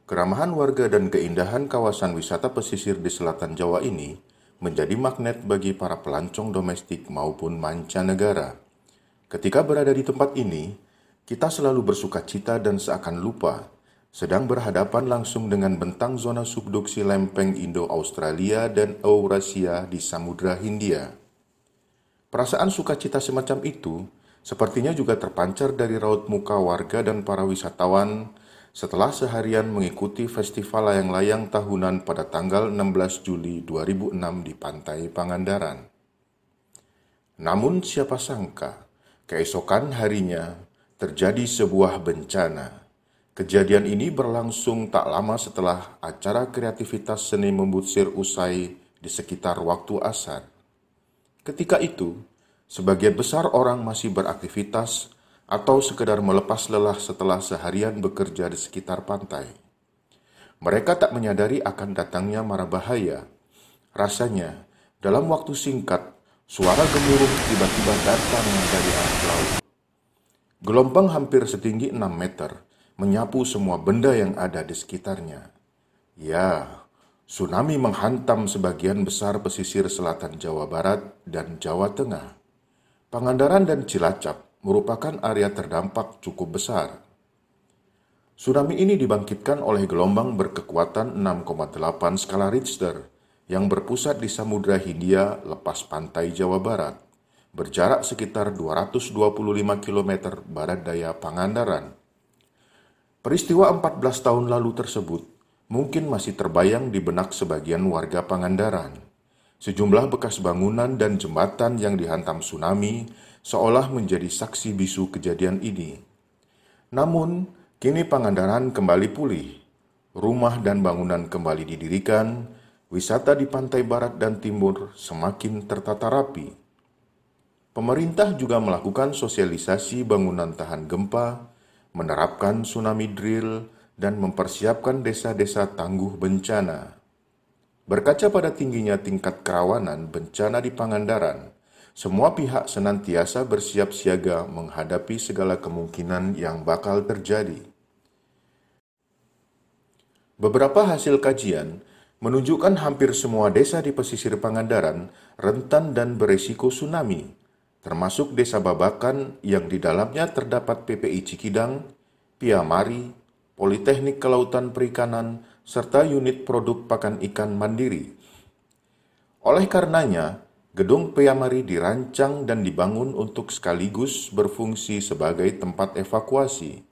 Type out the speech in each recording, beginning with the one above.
Keramahan warga dan keindahan kawasan wisata pesisir di selatan Jawa ini menjadi magnet bagi para pelancong domestik maupun mancanegara. Ketika berada di tempat ini, kita selalu bersukacita dan seakan lupa sedang berhadapan langsung dengan bentang zona subduksi lempeng Indo-Australia dan Eurasia di Samudra Hindia. Perasaan sukacita semacam itu sepertinya juga terpancar dari raut muka warga dan para wisatawan setelah seharian mengikuti festival layang-layang tahunan pada tanggal 16 Juli 2006 di Pantai Pangandaran. Namun siapa sangka, keesokan harinya terjadi sebuah bencana. Kejadian ini berlangsung tak lama setelah acara kreativitas seni membusir usai di sekitar waktu asar. Ketika itu, sebagian besar orang masih beraktivitas atau sekedar melepas lelah setelah seharian bekerja di sekitar pantai. Mereka tak menyadari akan datangnya mara bahaya. Rasanya, dalam waktu singkat, suara gemuruh tiba-tiba datang dari arah laut. Gelombang hampir setinggi 6 meter menyapu semua benda yang ada di sekitarnya. Ya, tsunami menghantam sebagian besar pesisir selatan Jawa Barat dan Jawa Tengah. Pangandaran dan Cilacap merupakan area terdampak cukup besar. Tsunami ini dibangkitkan oleh gelombang berkekuatan 6,8 skala Richter yang berpusat di Samudra Hindia lepas pantai Jawa Barat, berjarak sekitar 225 km barat daya Pangandaran. Peristiwa 14 tahun lalu tersebut mungkin masih terbayang di benak sebagian warga Pangandaran. Sejumlah bekas bangunan dan jembatan yang dihantam tsunami seolah menjadi saksi bisu kejadian ini. Namun, kini Pangandaran kembali pulih. Rumah dan bangunan kembali didirikan, wisata di pantai barat dan timur semakin tertata rapi. Pemerintah juga melakukan sosialisasi bangunan tahan gempa, menerapkan tsunami drill, dan mempersiapkan desa-desa tangguh bencana. Berkaca pada tingginya tingkat kerawanan bencana di Pangandaran, semua pihak senantiasa bersiap siaga menghadapi segala kemungkinan yang bakal terjadi. Beberapa hasil kajian menunjukkan hampir semua desa di pesisir Pangandaran rentan dan beresiko tsunami, termasuk Desa Babakan yang di dalamnya terdapat PPI Cikidang, Piamari, Politeknik Kelautan Perikanan, serta unit produk pakan ikan mandiri. Oleh karenanya, gedung Piamari dirancang dan dibangun untuk sekaligus berfungsi sebagai tempat evakuasi.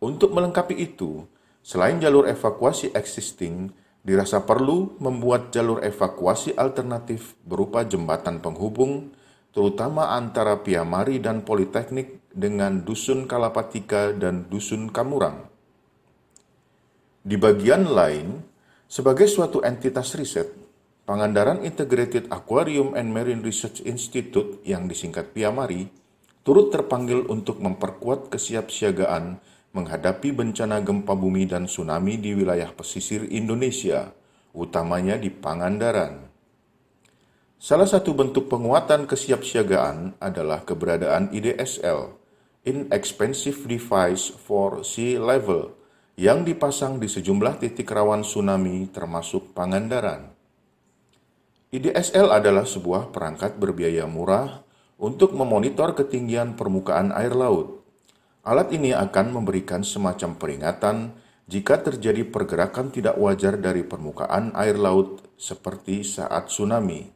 Untuk melengkapi itu, selain jalur evakuasi existing, dirasa perlu membuat jalur evakuasi alternatif berupa jembatan penghubung, terutama antara Piamari dan Politeknik dengan Dusun Kalapatika dan Dusun Kamurang. Di bagian lain, sebagai suatu entitas riset, Pangandaran Integrated Aquarium and Marine Research Institute yang disingkat Piamari turut terpanggil untuk memperkuat kesiapsiagaan menghadapi bencana gempa bumi dan tsunami di wilayah pesisir Indonesia, utamanya di Pangandaran. Salah satu bentuk penguatan kesiapsiagaan adalah keberadaan IDSL, Inexpensive Device for Sea Level, yang dipasang di sejumlah titik rawan tsunami termasuk Pangandaran. IDSL adalah sebuah perangkat berbiaya murah untuk memonitor ketinggian permukaan air laut. Alat ini akan memberikan semacam peringatan jika terjadi pergerakan tidak wajar dari permukaan air laut seperti saat tsunami.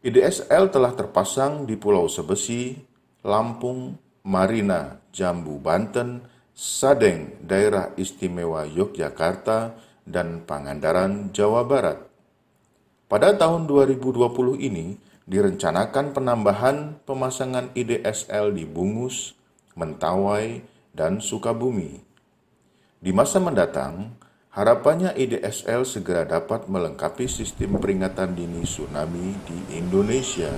IDSL telah terpasang di Pulau Sebesi, Lampung, Marina, Jambu, Banten, Sadeng, Daerah Istimewa Yogyakarta, dan Pangandaran, Jawa Barat. Pada tahun 2020 ini, direncanakan penambahan pemasangan IDSL di Bungus, Mentawai, dan Sukabumi. Di masa mendatang, harapannya IDSL segera dapat melengkapi sistem peringatan dini tsunami di Indonesia.